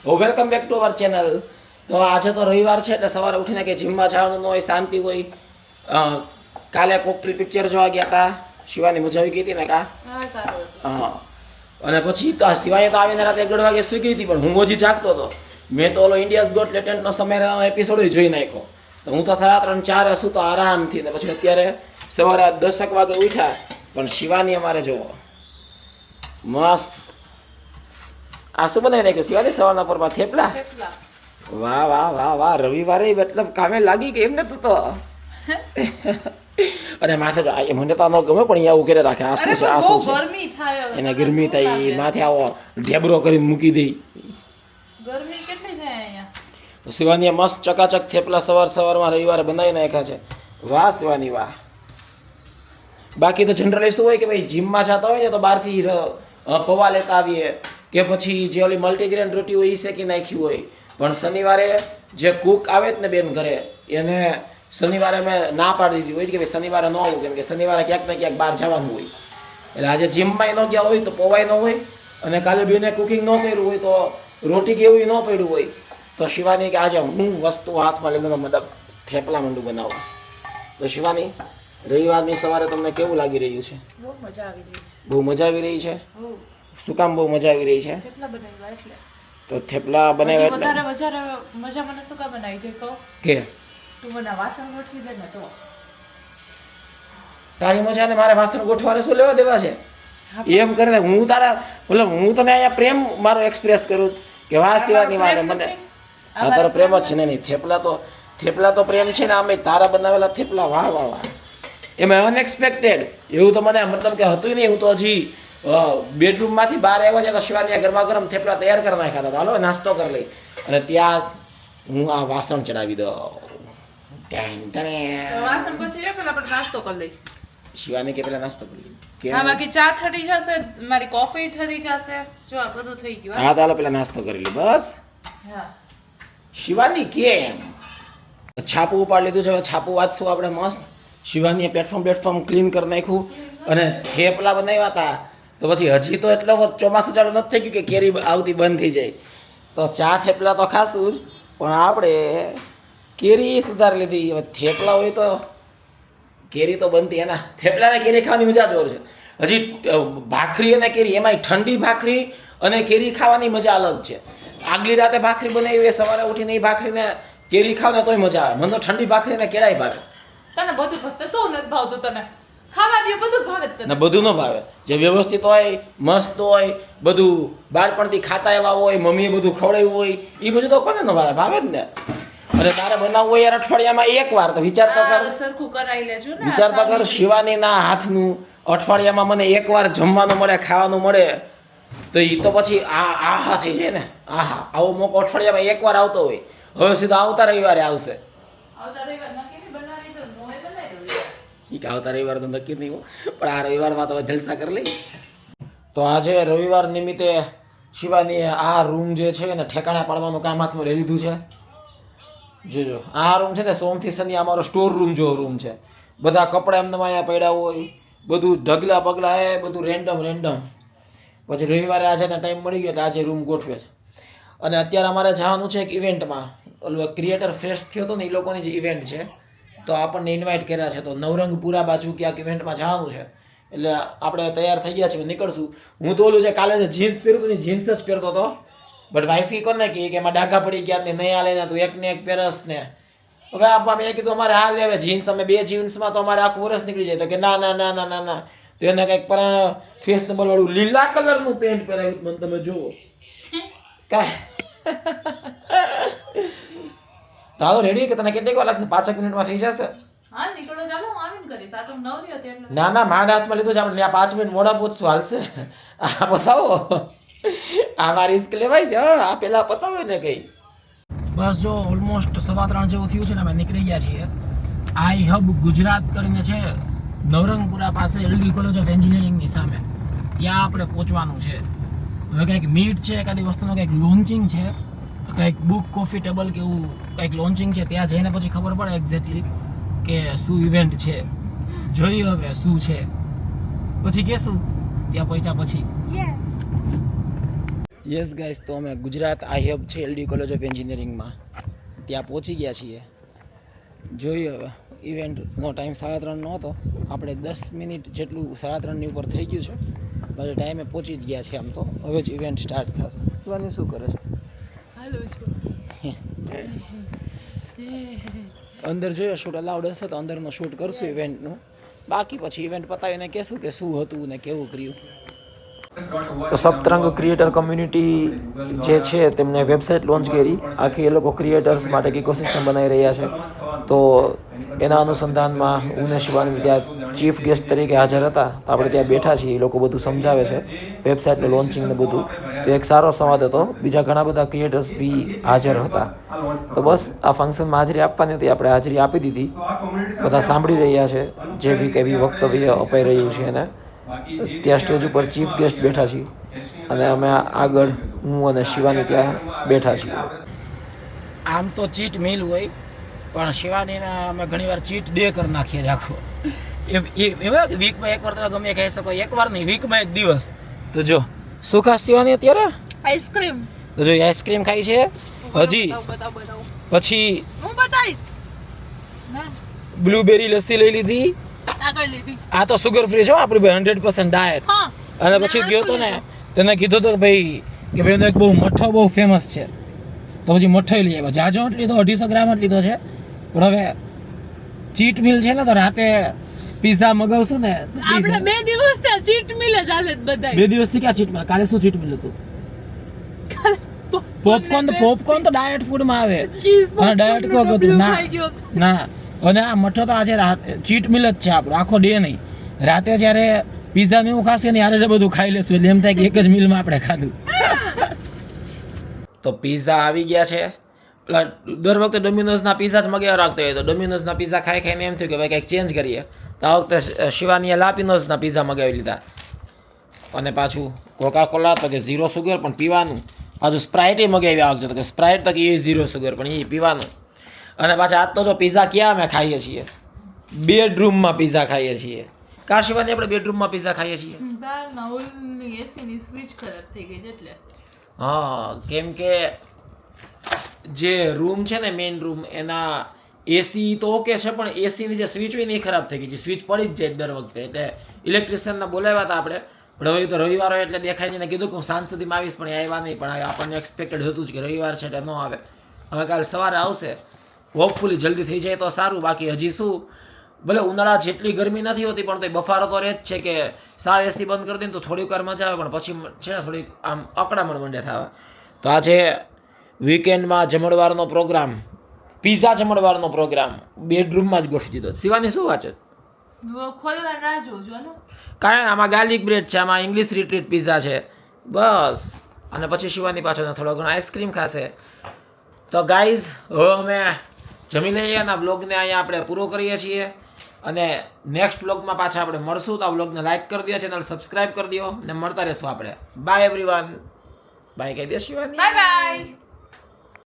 Welcome back to our channel. તો આજે તો રવિવાર છે એટલે સવારે ઉઠીને કે જીમમાં જવાનું ન હોય, શાંતિ હોય. કાલે કોકટેલ પિક્ચર જોવા ગયા હતા. શિવાની મજા આવી ગઈ હતી ને કા? હા. અને પછી તો શિવાય તો આવીને રાતે 1:30 વાગે સુઈ ગઈ હતી, પણ હું હજી જાગતો હતો. મેં તો ઓલો ઇન્ડિયાઝ ગોટ ટેલેન્ટનો સમયનો એપિસોડ જોઈ નાખ્યો. તો હું તો 3:30-4 હશું તો આરામથી. ને પછી અત્યારે સવારે 10 વાગે ઉઠ્યા. પણ શિવાની અમારે જોવો મસ્ત આ શું બનાવી નાખ્યું શિવાની સવારના પરમાં? થેપલા. વાહ વાહ વાહ વાહ, રવિવારે મતલબ કામે લાગી ગઈ એમને તો. અને માથે જો મને તો ન ગમે, પણ અહીંયા ઉકેરે રાખે. આ શું છે? આ શું છે? ગરમી થાય એને ગરમી થાય, માથે આવો ઢેબરો કરીને મૂકી દઈ. ગરમી કેટલી થાય અહીંયા? તો શિવાનીએ મસ્ત ચકાચક થેપલા સવારમાં રવિવારે બનાવી નાખ્યા છે. વાહ શિવાની વાહ. બાકી તો જનરલી શું હોય કે ભાઈ જીમમાં જતા હોય ને તો બહારથી પૌવા લેતા આવીએ, કે પછી જે ઓલી મલ્ટીગ્રેન રોટી હોય એ શેકી નાખી હોય. પણ શનિવારે જે કુક આવે જ ને બેન ઘરે, એને શનિવારે મેં ના પાડી દીધી હોય કે ભાઈ શનિવારે ન આવું, કેમ કે શનિવારે ક્યાંક ને ક્યાંક બહાર જવાનું હોય. એટલે આજે જીમમાં ન ગયા હોય તો પૌવાય ન હોય, અને કાલે બેને કુકિંગ ન કર્યું હોય તો રોટી કે એવું ન પડ્યું હોય. તો શિવાની કે આજે હું વસ્તુ હાથમાં લઈને મતલબ થેપલા મંડું બનાવવા. તો શિવાની, રવિવારની સવારે તમને કેવું લાગી રહ્યું છે? બહુ મજા આવી રહી છે. બહુ મજા આવી રહી છે? શું કામ બહુ મજા આવી રહી છે? થેપલા બનાવ્યા એટલે. તો થેપલા બનાવ્યા એટલે વધારે મજા મને શું કામ બનાવી છે કહો? કે તું મને વાસણ ગોઠવી દે ને તો. તારી મજા ને મારે વાસણ ગોઠવાને શું લેવા દેવા છે? એમ કરીને હું તારા મતલબ હું તને અહીંયા પ્રેમ મારો એક્સપ્રેસ કરું કે વાહ શિવાની મારે મને આ તારો પ્રેમ જ છે ને. નહીં થેપલા તો પ્રેમ છે ને. આમે તારા બનાવેલા થેપલા વાહ વાહ વાહ, એમાં અનએક્સપેક્ટેડ એવું તો મને મતલબ કે હતું નહીં. હું તો હજી બેડરૂમમાંથી બહાર આવ્યા છે તો શિવાની ગરમા ગરમ થેપલા તૈયાર કરી નાખ્યા હતા. હાલો નાસ્તો કરી લઈ, અને ત્યાં હું આ વાસણ ચડાવી દઉં. વાસણ પછી પેલા આપણે નાસ્તો કરી લઈ. શિવાની કે પેલા નાસ્તો કરી લઈ. હા, બાકી ચા ઠરી જશે, મારી કોફી ઠરી જશે. જો આ બધું થઈ ગયું. હા તો હાલો પેલા નાસ્તો કરી લે બસ. હા શિવાની કેમ છાપું ઉપાડ લીધું છે? હવે છાપું વાંચશું આપણે મસ્ત. શિવાનીએ પ્લેટફોર્મ ક્લીન કરી નાખ્યું, અને થેપલા બનાવ્યા હતા. તો પછી હજી તો એટલો ચોમાસું ચાલુ નથી થઈ ગયું કે કેરી આવતી બંધ થઈ જાય. તો ચા થેપલા તો ખાસું જ, પણ આપણે કેરી સુધારી લીધી. હવે થેપલા હોય તો કેરી તો બનતી એના. થેપલા ને કેરી ખાવાની મજા જોર છે. હજી ભાખરી અને કેરી, એમાંય ઠંડી ભાખરી અને કેરી ખાવાની મજા અલગ છે. આગલી રાતે ભાખરી બનાવી હોય, સવારે ઉઠીને એ ભાખરીને કેરી ખાવ ને તોય મજા આવે. મને તો ઠંડી ભાખરી ને કેળાય ભાવે. તને બધું ભાવતું, શું નથી ભાવતું તને? ખાવા દે બધું ભાવે જ તને. ને બધું ન ભાવે. જે વ્યવસ્થિત હોય, મસ્ત હોય, બધું બાળપણથી ખાતા એવા હોય, મમ્મીએ બધું ખવડાવ્યું હોય, એ બધું તો કોને ન ભાવે? ભાવે જ ને. અને તારે બનાવવું હોય યાર અઠવાડિયામાં એકવાર, તો વિચાર તો કર. સરખું કરાવી લેજો ને. વિચાર તો કર, શિવાનીના હાથનું અઠવાડિયામાં મને એકવાર જમવાનું મળે, ખાવાનું મળે, તો એ તો પછી આહા થઈ જાય ને. આહા, આવો મોકો અઠવાડિયામાં એકવાર આવતો હોય. હવે સીધો આવતા રવિવારે આવશે. આવતા રવિવાર નક્કી બનાવી દો, મોએ બનાવી દો. ઈ કે આવતા રવિવાર તો નક્કી નહીં હોય, પણ આ રવિવારમાં તો જલસા કરી લઈ. તો આજે રવિવાર નિમિત્તે શિવાનીએ આ રૂમ જે છે ને ઠેકાણે પાડવાનું કામ હાથમાં લઈ લીધું છે. જોજો આ રૂમ છે ને સોમથી શનિ અમારો સ્ટોર રૂમ જેવો રૂમ છે. બધા કપડાં એમને અહીંયા પડ્યા હોય, બધું ઢગલા પગલા એ બધું રેન્ડમ. પછી રવિવારે આજે ટાઈમ મળી ગયો એટલે આજે રૂમ ગોઠવે છે. અને અત્યારે અમારે જવાનું છે એક ઇવેન્ટમાં. ઓલું ક્રિએટર ફેસ્ટ થયો હતો ને, એ લોકોની જે ઇવેન્ટ છે, તો આપણને ઇન્વાઇટ કર્યા છે. તો નવરંગપુરા બાજુ ક્યાંક ઇવેન્ટમાં જવાનું છે, એટલે આપણે તૈયાર થઈ ગયા છીએ, નીકળશું. હું તો ઓલું છે કાલે જે જીન્સ પહેર્યું હતું ને, જીન્સ જ પહેરતો હતો. બટ વાઈફી કોને કહી કે એમાં ડાઘા પડી ગયા ને નહીં હાલે ને, તું એકને એક પહેરસ ને. હવે આપવા મેં કીધું અમારે હાલ લેવે જીન્સ, અમે 2 જીન્સમાં તો અમારે આખું વર્ષ નીકળી જાય. તો કે ના. તો એને કંઈક ફેશનેબલ વાળું લીલા કલરનું પેન્ટ પહેરાવ્યું મને, તમે જુઓ કાંઈ. તો હાલો રેડી, કે તને કેટલીક વાર લાગશે? 5 મિનિટમાં થઈ જશે. હા નીકળો, ચાલો હું આવીને કરીશ. આ તો નવરી હતી એટલે. ના માંડ હાથમાં લીધું છે આપણે. ત્યાં 5 મિનિટ મોડા પહોંચશું, હાલશે? આ બતાવો, આમાં રિસ્ક લેવાય છે. આ પેલા પતાવે ને કઈ. બસ જો ઓલમોસ્ટ 3:15 જેવું થયું છે ને, અમે નીકળી ગયા છીએ. આઈ હબ ગુજરાત કરીને છે, નવરંગપુરા પાસે એલડી કોલેજ ઓફ એન્જિનિયરિંગની સામે. ત્યાં આપણે પહોંચવાનું છે. હવે કંઈક મીટ છે, એકાદી વસ્તુનો કંઈક લોન્ચિંગ છે, કંઈક બુક કોફી ટેબલ કે એવું કંઈક લોન્ચિંગ છે. ત્યાં જઈને પછી ખબર પડે એક્ઝેક્ટલી કે શું ઇવેન્ટ છે. જોઈએ હવે શું છે, પછી કહેશું ત્યાં પહોંચ્યા પછી. યસ ગાઈસ, તો અમે ગુજરાત આઈહબ છે એલડી કોલેજ ઓફ એન્જિનિયરિંગમાં ત્યાં પહોંચી ગયા છીએ. જોઈએ હવે ઇવેન્ટનો ટાઈમ 3:30 હતો, આપણે 10 મિનિટ જેટલું 3:30 ઉપર થઈ ગયું છે. પછી ટાઈમે પહોંચી જ ગયા છે. આમ તો હવે જ ઇવેન્ટ સ્ટાર્ટ થશે. શિવાની શું કરે છે? હાલો છો. અંદર જોઈએ શૂટ અલાઉડ હશે તો અંદરનો શૂટ કરશું ઇવેન્ટનું. બાકી પછી ઇવેન્ટ પતાવીને કહેશું કે શું હતું ને કેવું કર્યું. તો સપ્તરંગ ક્રિએટર કમ્યુનિટી જે છે તેમને વેબસાઇટ લોન્ચ કરી. આખી એ લોકો ક્રિએટર્સ માટે એક ઇકોસિસ્ટમ બનાવી રહ્યા છે. તો એના અનુસંધાનમાં હું ને શિવાની ત્યાં ચીફ ગેસ્ટ તરીકે હાજર હતા. તો આપણે ત્યાં બેઠા છીએ. એ લોકો બધું સમજાવે છે, વેબસાઇટનું લોન્ચિંગ ને બધું. તો એક સારો સંવાદ હતો. બીજા ઘણા બધા ક્રિએટર્સ બી હાજર હતા. તો બસ આ ફંક્શનમાં હાજરી આપવાની હતી, આપણે હાજરી આપી દીધી. બધા સાંભળી રહ્યા છે જે બી કંઈ બી વક્તવ્ય અપાઈ રહ્યું છે એને. ત્યાં સ્ટેજ ઉપર ચીફ ગેસ્ટ બેઠા છીએ અને અમે આગળ હું અને શિવાની ત્યાં બેઠા છીએ. આમ તો ચીટ મિલ હોય પણ શિવાનીના અમે ઘણીવાર ચીટ ડે કરી નાખીએ છીએ આખો. એવા વીકમાં એકવાર તમે ગમે કહી શકો, એકવાર નહીં વીકમાં એક દિવસ. તો જો શું ખાસ શિવાની અત્યારે? આઈસ્ક્રીમ. તો જો આઈસ્ક્રીમ ખાઈ છે હજી. બતાવ. પછી હું બતાવીશ. ના બ્લુબેરી લસ્સી લઈ લીધી. આગળ લીધી. આ તો સુગર ફ્રી છે આપણી ભાઈ 100% ડાયટ. હા. અને પછી ગયો તો ને તેને કીધું તો કે ભાઈ એક બહુ મઠ્ઠો બહુ ફેમસ છે. તો પછી મઠ્ઠો લઈ આવ્યો. જાજો જ લીધો, 250 ગ્રામ જ લીધો છે. પણ હવે ચીટ મિલ છે ને તો રાતે પિઝા મગાવશું ને. આપણે 2 દિવસ ત્યાં ચીટ મિલ જ હાલે બધાય. 2 દિવસથી ક્યાં ચીટ મિલ? કાલે શું ચીટ મિલ હતું? પોપકોર્ન તો ડાયટ ફૂડમાં આવે. અને ડાયટ કોક હતું ના. અને આ મઠ્ઠો તો આજે ચીટ મિલ જ છે આપણો, આખો ડે નહીં. રાતે જ્યારે પિઝા ને એવું ખાશું ને યારે જ બધું ખાઈ લેશું. એટલે એમ થાય કે એક જ મિલમાં આપણે ખાધું. તો પિઝા આવી ગયા છે. દર વખતે ડોમિનોઝના પિઝા જ મગાવ્યા રાખતો હોય, તો ડોમિનોઝના પિઝા ખાઈ ખાઈને એમ થયું કે ભાઈ કંઈક ચેન્જ કરીએ. તો આ વખતે શિવાનીએ લાપિનોઝના પિઝા મગાવી લીધા. અને પાછું કોકા કોલા તો કે 0 સુગર પણ પીવાનું. પાછું સ્પ્રાઇટે મગાવી આ વખતે તો કે સ્પ્રાઇટ તો કે એ 0 સુગર પણ એ પીવાનું. અને પાછા આજ તો જો પિઝા ક્યાં અમે ખાઈએ છીએ? બેડરૂમમાં પિઝા ખાઈએ છીએ. કા શિવાની આપણે બેડરૂમમાં પિઝા ખાઈએ છીએ? તારના ઓલની એસીની સ્વિચ ખરાબ થઈ ગઈ છે એટલે. હા, કેમ કે જે રૂમ છે ને મેઇન રૂમ એના એસી તો ઓકે છે પણ એસીની જે સ્વિચ હોય ને એ ખરાબ થઈ ગઈ છે. સ્વિચ પડી જ જાય દર વખતે. એટલે ઇલેક્ટ્રિશિયનને બોલાવ્યા હતા આપણે. પણ હવે તો રવિવાર હોય એટલે દેખાય નહીં. કીધું કે હું સાંજ સુધીમાં આવીશ પણ એ આવ્યા નહીં. પણ આપણને એક્સપેક્ટેડ હતું જ કે રવિવાર છે એટલે ન આવે. હવે કાલે સવારે આવશે. હોપફુલી જલ્દી થઈ જાય તો સારું. બાકી હજી શું, ભલે ઉનાળા જેટલી ગરમી નથી હોતી પણ તો બફારો તો રહે જ છે કે સાવ એસી બંધ કરી દઈને તો થોડીક વાર મજા આવે પણ પછી છે ને થોડીક આમ અકળામણ મંડે થવા. તો આજે વીકેન્ડમાં જમણવારનો પ્રોગ્રામ, પિઝા જમણવારનો પ્રોગ્રામ બેડરૂમમાં જ ગોઠવી દીધો. શિવાની શું વાંચે? ખોલવા રાહ જોજો ને. કાંઈ આમાં ગાર્લિક બ્રેડ છે, આમાં ઇંગ્લિશ રિટ્રીટ પિઝા છે બસ. અને પછી શિવાની પાછળ થોડો ઘણો આઈસ્ક્રીમ ખાશે. તો ગાઈઝ હવે અમે જમી લઈએ અને આ બ્લોગને અહીંયા આપણે પૂરો કરીએ છીએ. અને નેક્સ્ટ બ્લોગમાં પાછા આપણે મળશું. તો આ બ્લોગને લાઈક કરી દો, ચેનલ સબસ્ક્રાઈબ કરી દો ને મળતા રહેશું આપણે. By everyone. બાય કહી દે શિવાની. Bye bye.